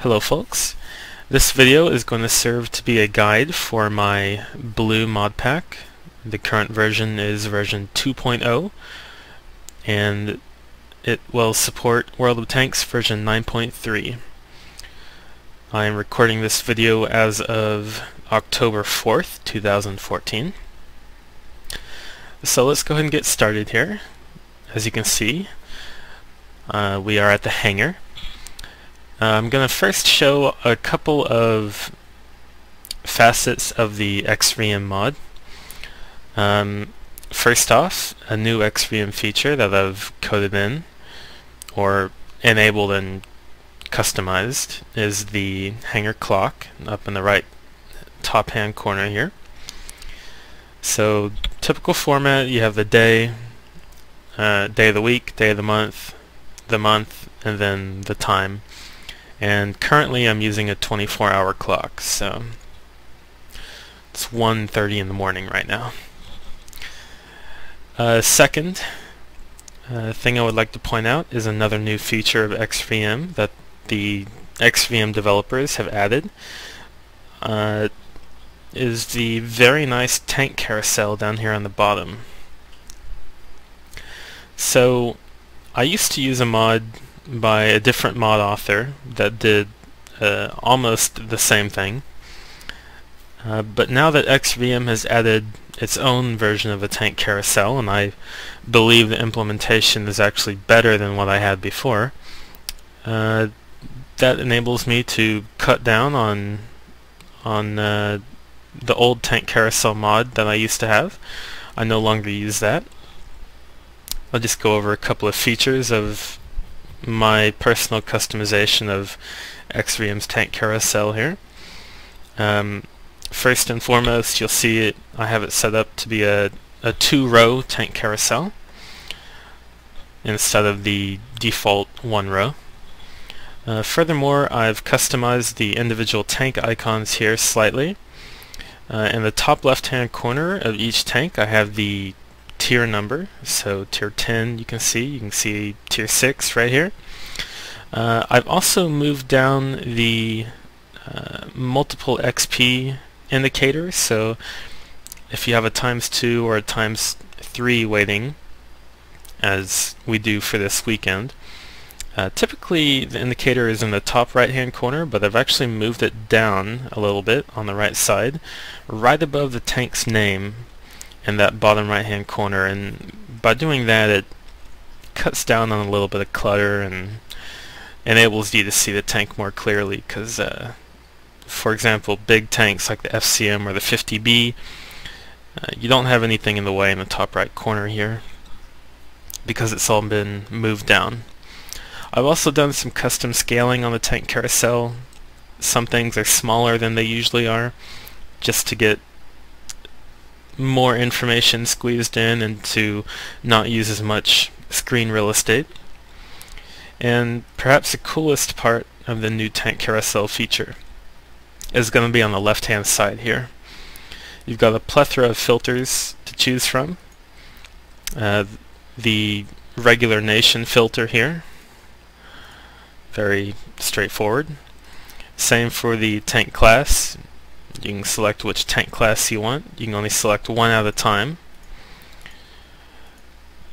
Hello folks, this video is going to serve to be a guide for my blue mod pack. The current version is version 2.0 and it will support World of Tanks version 9.3. I am recording this video as of October 4th, 2014. So let's go ahead and get started here. As you can see, we are at the hangar. I'm going to first show a couple of facets of the XVM mod. First off, a new XVM feature that I've coded in or enabled and customized is the hangar clock up in the right top hand corner here. So typical format, you have the day, day of the week, day of the month, and then the time. And currently I'm using a 24-hour clock, so it's 1:30 in the morning right now. Second thing I would like to point out is another new feature of XVM that the XVM developers have added. Is the very nice tank carousel down here on the bottom. So I used to use a mod by a different mod author that did almost the same thing, but now that XVM has added its own version of a tank carousel, and I believe the implementation is actually better than what I had before, that enables me to cut down on the old tank carousel mod that I used to have. I no longer use that. I'll just go over a couple of features of my personal customization of XVM's tank carousel here. First and foremost, you'll see I have it set up to be a 2-row tank carousel instead of the default 1 row. Furthermore, I've customized the individual tank icons here slightly. In the top left hand corner of each tank I have the tier number, so tier 10 you can see tier 6 right here. I've also moved down the multiple XP indicator, so if you have a ×2 or a ×3 weighting, as we do for this weekend, typically the indicator is in the top right hand corner, but I've actually moved it down a little bit on the right side, right above the tank's name in that bottom right hand corner, and by doing that it cuts down on a little bit of clutter and enables you to see the tank more clearly, because for example big tanks like the FCM or the 50B, you don't have anything in the way in the top right corner here because it's all been moved down. I've also done some custom scaling on the tank carousel. Some things are smaller than they usually are, just to get more information squeezed in and to not use as much screen real estate. And perhaps the coolest part of the new tank carousel feature is going to be on the left hand side here. You've got a plethora of filters to choose from. The regular nation filter here, very straightforward. Same for the tank class. You can select which tank class you want. You can only select one at a time.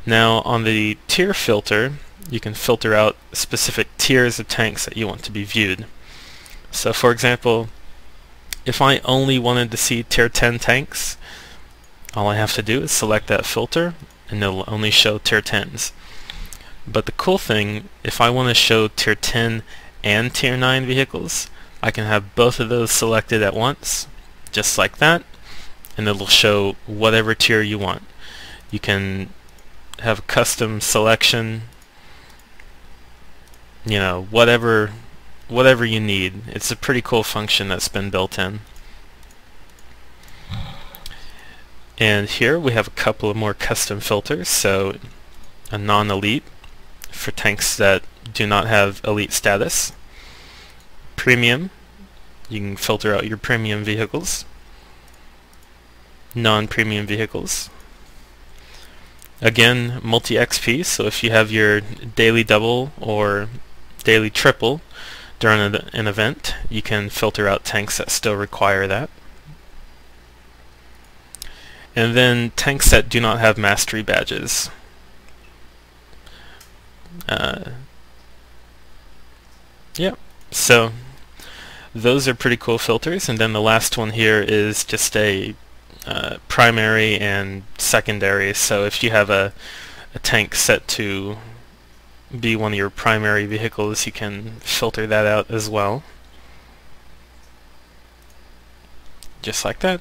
Now on the tier filter, you can filter out specific tiers of tanks that you want to be viewed. So for example, if I only wanted to see tier 10 tanks, all I have to do is select that filter and it'll only show tier 10s. But the cool thing, if I want to show tier 10 and tier 9 vehicles, I can have both of those selected at once, just like that, and it'll show whatever tier you want. You can have custom selection, you know, whatever you need. It's a pretty cool function that's been built in. And here we have a couple of more custom filters. So a non-elite for tanks that do not have elite status. Premium, you can filter out your premium vehicles. Non-premium vehicles. Again, multi-XP, so if you have your daily double or daily triple, during an event, you can filter out tanks that still require that. And then tanks that do not have mastery badges. Yeah, so those are pretty cool filters. And then the last one here is just a primary and secondary. So if you have a tank set to be one of your primary vehicles, you can filter that out as well. Just like that.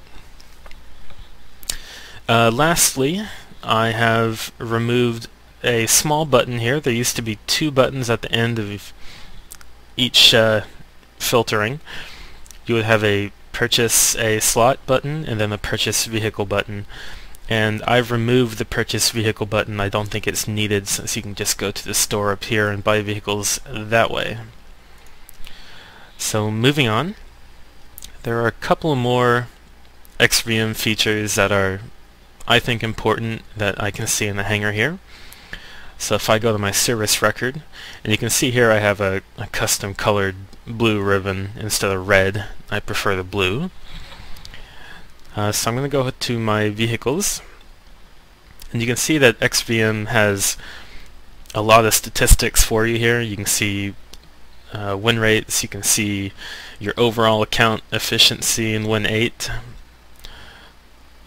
Lastly, I have removed a small button here. There used to be two buttons at the end of each filtering. You would have a purchase a slot button and then a purchase vehicle button. And I've removed the purchase vehicle button. I don't think it's needed, since you can just go to the store up here and buy vehicles that way. So moving on, there are a couple more XVM features that are, I think, important that I can see in the hangar here. So if I go to my service record, and you can see here I have a custom colored blue ribbon instead of red. I prefer the blue. So I'm going to go to my vehicles, and you can see that XVM has a lot of statistics for you here. You can see win rates, you can see your overall account efficiency in win 8,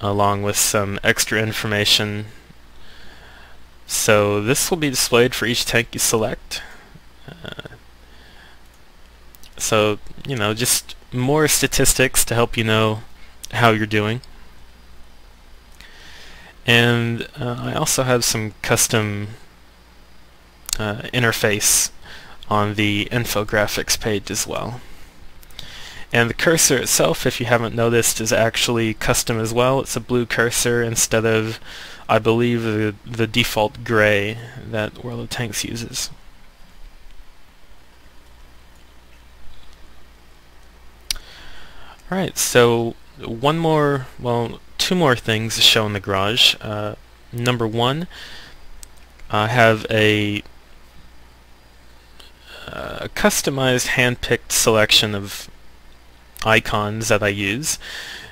along with some extra information. So this will be displayed for each tank you select. So, you know, just more statistics to help you know how you're doing. And I also have some custom interface on the infographics page as well. And the cursor itself, if you haven't noticed, is actually custom as well. It's a blue cursor instead of, I believe, the default gray that World of Tanks uses. Alright, so two more things to show in the garage. Number one, I have a customized hand-picked selection of icons that I use.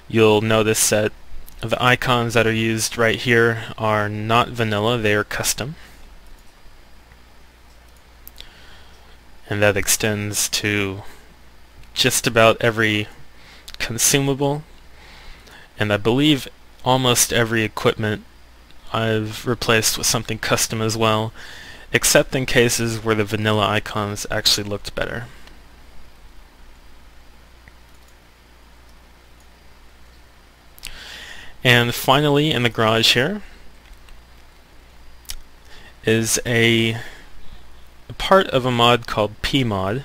You'll notice that the icons that are used right here are not vanilla, they are custom. And that extends to just about every consumable, and I believe almost every equipment I've replaced with something custom as well, except in cases where the vanilla icons actually looked better. And finally, in the garage here is a part of a mod called PMod.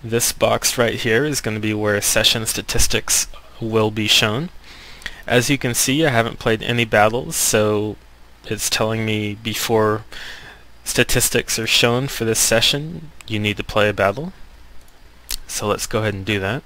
This box right here is going to be where session statistics will be shown. As you can see, I haven't played any battles, so it's telling me before statistics are shown for this session, you need to play a battle. So let's go ahead and do that.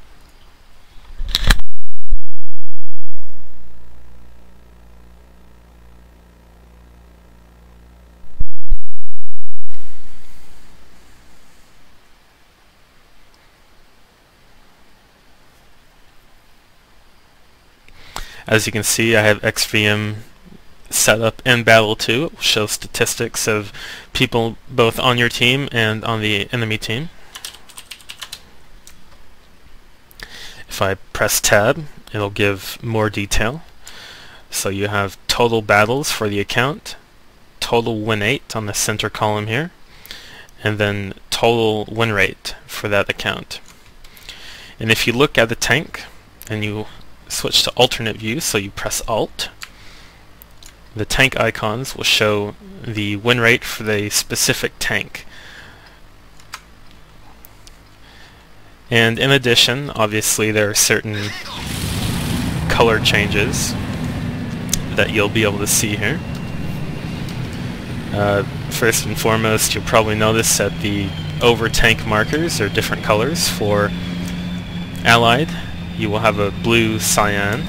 As you can see, I have XVM set up in Battle 2. It will show statistics of people both on your team and on the enemy team. If I press tab, it'll give more detail. So you have total battles for the account, total win 8 on the center column here, and then total win rate for that account. And if you look at the tank and you switch to alternate view, so you press Alt, the tank icons will show the win rate for the specific tank. And in addition, obviously there are certain color changes that you'll be able to see here. First and foremost, you'll probably notice that the over tank markers are different colors. For Allied, you will have a blue cyan,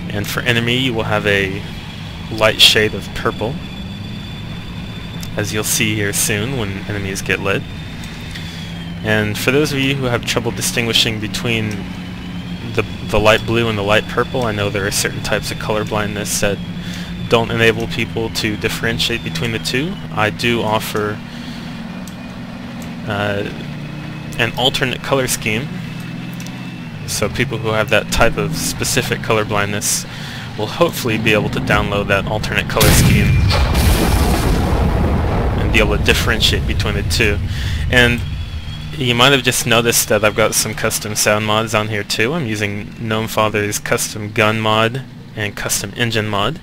and for enemy you will have a light shade of purple, as you'll see here soon when enemies get lit. And for those of you who have trouble distinguishing between the light blue and the light purple, I know there are certain types of color blindness that don't enable people to differentiate between the two. I do offer an alternate color scheme, so people who have that type of specific color blindness will hopefully be able to download that alternate color scheme and be able to differentiate between the two. And you might have just noticed that I've got some custom sound mods on here too. I'm using Gnomefather's custom gun mod and custom engine mod.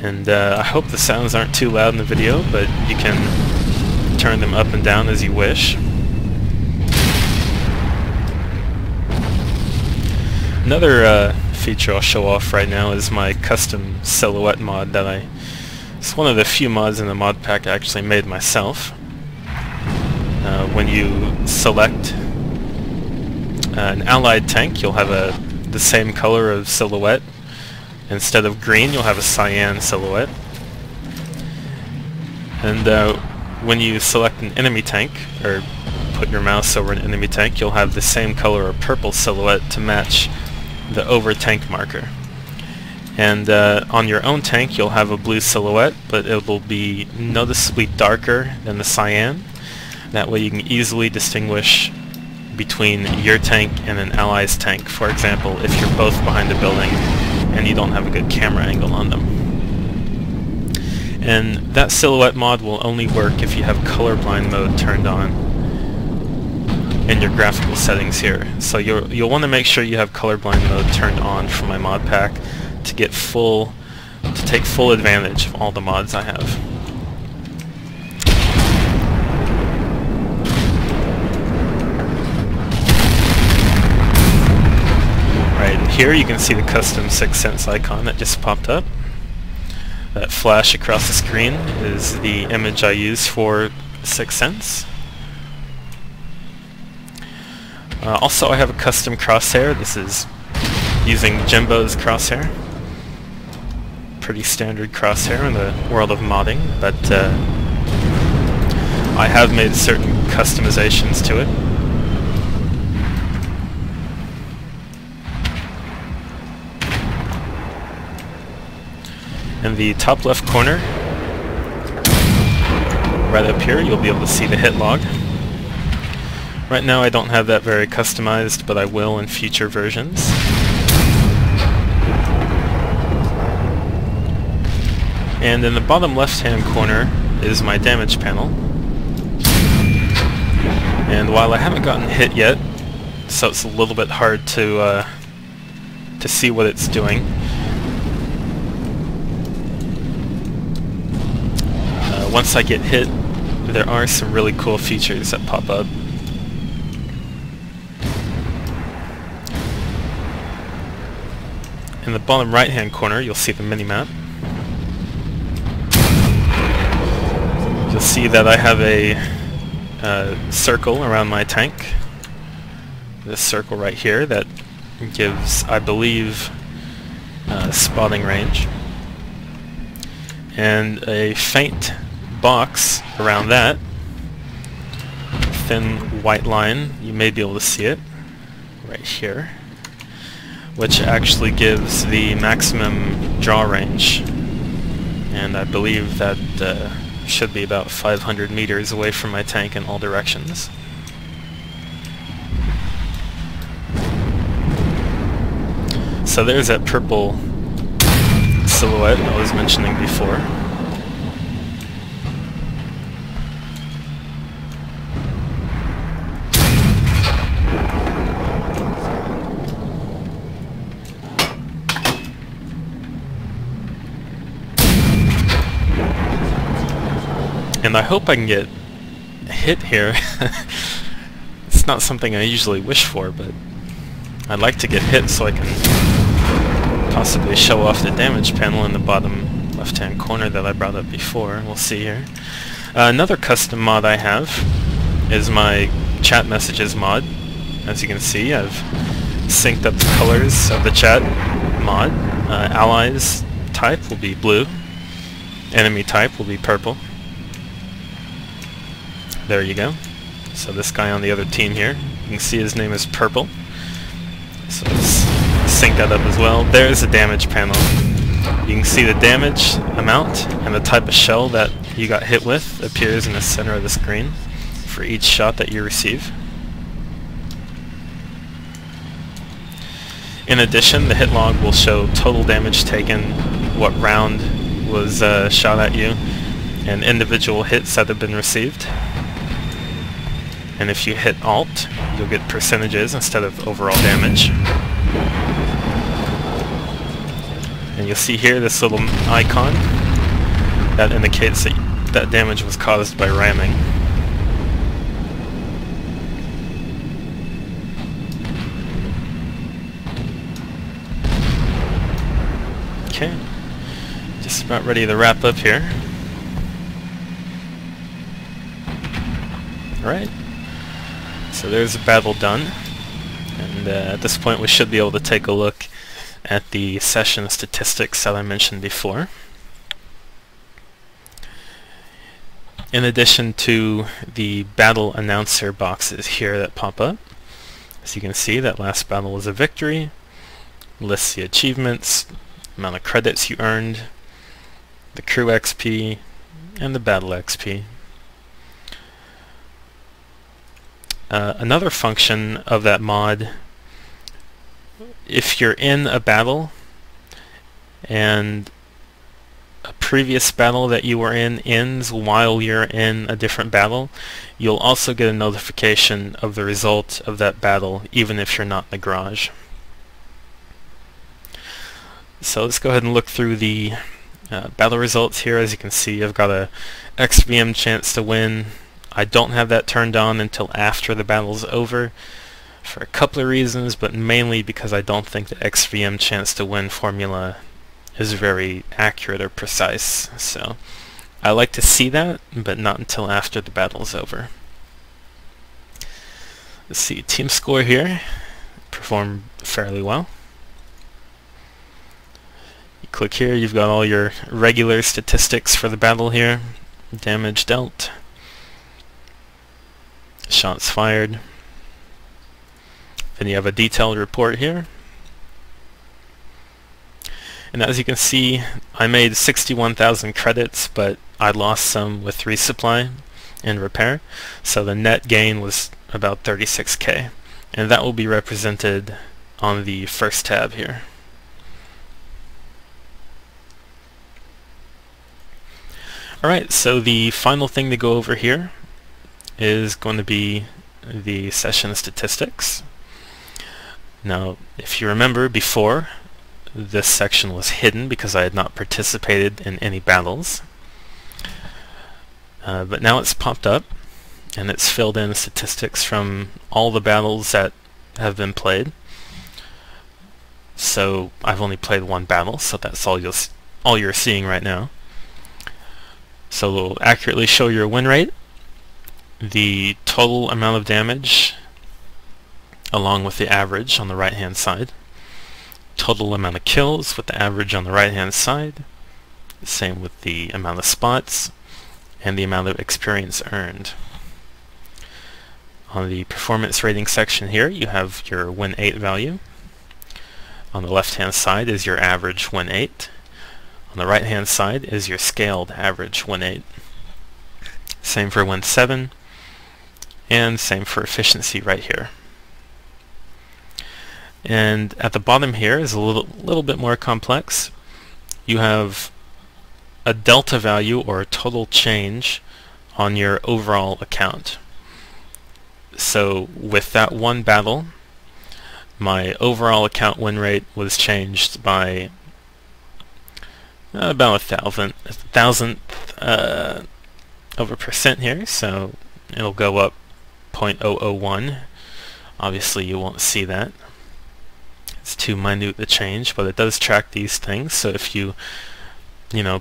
And I hope the sounds aren't too loud in the video, but you can turn them up and down as you wish. Another feature I'll show off right now is my custom silhouette mod that it's one of the few mods in the ModPack I actually made myself. When you select an allied tank, you'll have the same color of silhouette. Instead of green, you'll have a cyan silhouette. And when you select an enemy tank, or put your mouse over an enemy tank, you'll have the same color of purple silhouette to match the over tank marker. And on your own tank, you'll have a blue silhouette, but it will be noticeably darker than the cyan. That way you can easily distinguish between your tank and an ally's tank, for example, if you're both behind a building and you don't have a good camera angle on them. And that silhouette mod will only work if you have colorblind mode turned on in your graphical settings here. So you'll want to make sure you have colorblind mode turned on for my mod pack to take full advantage of all the mods I have. Here you can see the custom 6 Sense icon that just popped up. That flash across the screen is the image I use for 6 Sense. Also I have a custom crosshair. This is using Jimbo's crosshair. Pretty standard crosshair in the world of modding, but I have made certain customizations to it. In the top left corner, right up here, you'll be able to see the hit log. Right now I don't have that very customized, but I will in future versions. And in the bottom left-hand corner is my damage panel. And while I haven't gotten hit yet, so it's a little bit hard to see what it's doing, once I get hit, there are some really cool features that pop up. In the bottom right hand corner you'll see the minimap. You'll see that I have a circle around my tank. This circle right here that gives, I believe, spotting range. And a faint box around that, thin white line, you may be able to see it right here, which actually gives the maximum draw range, and I believe that should be about 500 meters away from my tank in all directions. So there's that purple silhouette I was mentioning before. And I hope I can get hit here. It's not something I usually wish for, but I'd like to get hit so I can possibly show off the damage panel in the bottom left-hand corner that I brought up before. We'll see here. Another custom mod I have is my chat messages mod. As you can see, I've synced up the colors of the chat mod. Allies type will be blue. Enemy type will be purple. There you go. So this guy on the other team here, you can see his name is Purple. So let's sync that up as well. There's the damage panel. You can see the damage amount and the type of shell that you got hit with appears in the center of the screen for each shot that you receive. In addition, the hit log will show total damage taken, what round was shot at you, and individual hits that have been received. And if you hit Alt, you'll get percentages instead of overall damage. And you'll see here this little icon that indicates that damage was caused by ramming. Okay, just about ready to wrap up here. Alright, so there's a battle done, and at this point we should be able to take a look at the session statistics that I mentioned before. In addition to the battle announcer boxes here that pop up, as you can see, that last battle was a victory, lists the achievements, amount of credits you earned, the crew XP, and the battle XP. Another function of that mod, if you're in a battle and a previous battle that you were in ends while you're in a different battle, you'll also get a notification of the result of that battle even if you're not in the garage. So let's go ahead and look through the battle results here. As you can see, I've got a XVM chance to win. I don't have that turned on until after the battle's over for a couple of reasons, but mainly because I don't think the XVM chance to win formula is very accurate or precise. So I like to see that, but not until after the battle's over. Let's see, team score here. Performed fairly well. You click here, you've got all your regular statistics for the battle here. Damage dealt. Shots fired. Then you have a detailed report here. And as you can see, I made 61,000 credits, but I lost some with resupply and repair. So the net gain was about 36k. And that will be represented on the first tab here. Alright, so the final thing to go over here is going to be the session statistics. Now, if you remember before, this section was hidden because I had not participated in any battles. But now it's popped up, and it's filled in statistics from all the battles that have been played. So I've only played one battle, so that's all you're seeing right now. So it'll accurately show your win rate, the total amount of damage, along with the average on the right hand side, total amount of kills with the average on the right hand side, same with the amount of spots, and the amount of experience earned. On the performance rating section here, you have your win 8 value. On the left hand side is your average win 8. On the right hand side is your scaled average win 8. Same for win 7, and same for efficiency right here. And at the bottom here is a little bit more complex. You have a delta value or a total change on your overall account. So with that one battle, my overall account win rate was changed by about 1,000th of a percent here, so it'll go up 0.001. Obviously you won't see that. It's too minute the change, but it does track these things, so if you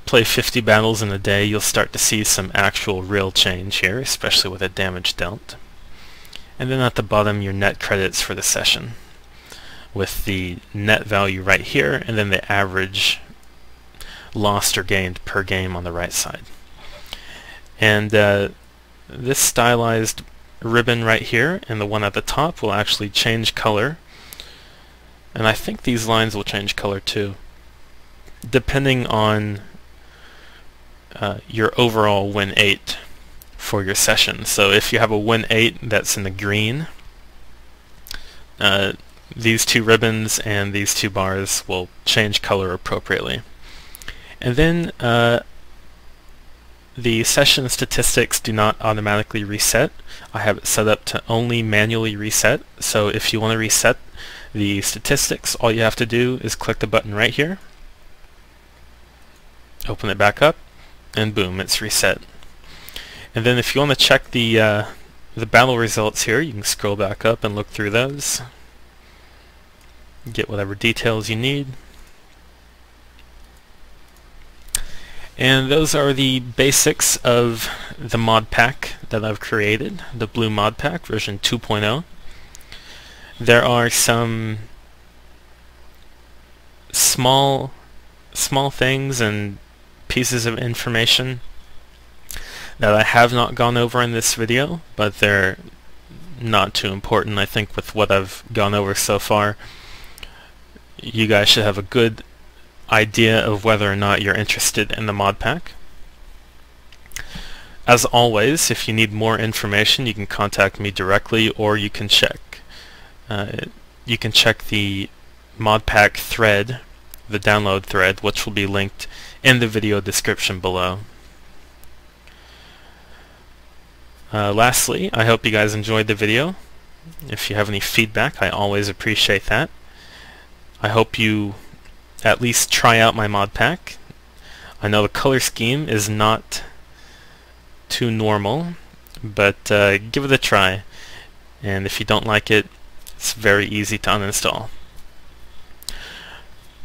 play 50 battles in a day, you'll start to see some actual real change here, especially with a damage dealt. And then at the bottom, your net credits for the session, with the net value right here, and then the average lost or gained per game on the right side. And this stylized ribbon right here and the one at the top will actually change color, and I think these lines will change color too, depending on your overall win 8 for your session. So if you have a win 8 that's in the green, these two ribbons and these two bars will change color appropriately. And then the session statistics do not automatically reset. I have it set up to only manually reset, so if you want to reset the statistics, all you have to do is click the button right here, open it back up, and boom, it's reset. And then if you want to check the battle results here, you can scroll back up and look through those, get whatever details you need. And those are the basics of the ModPack that I've created, the blue ModPack version 2.0. There are some small things and pieces of information that I have not gone over in this video, but they're not too important. I think with what I've gone over so far, you guys should have a good idea of whether or not you're interested in the ModPack. As always, if you need more information, you can contact me directly, or you can check the ModPack thread, the download thread, which will be linked in the video description below. Lastly, I hope you guys enjoyed the video. If you have any feedback, I always appreciate that. I hope you at least try out my ModPack. I know the color scheme is not too normal, but give it a try, and if you don't like it, it's very easy to uninstall.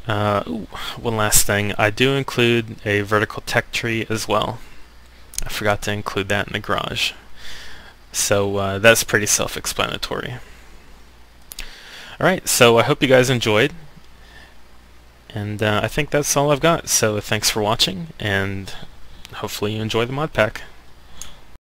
One last thing, I do include a vertical tech tree as well. I forgot to include that in the garage, so that's pretty self-explanatory. Alright, so I hope you guys enjoyed. And I think that's all I've got, so thanks for watching, and hopefully you enjoy the ModPack.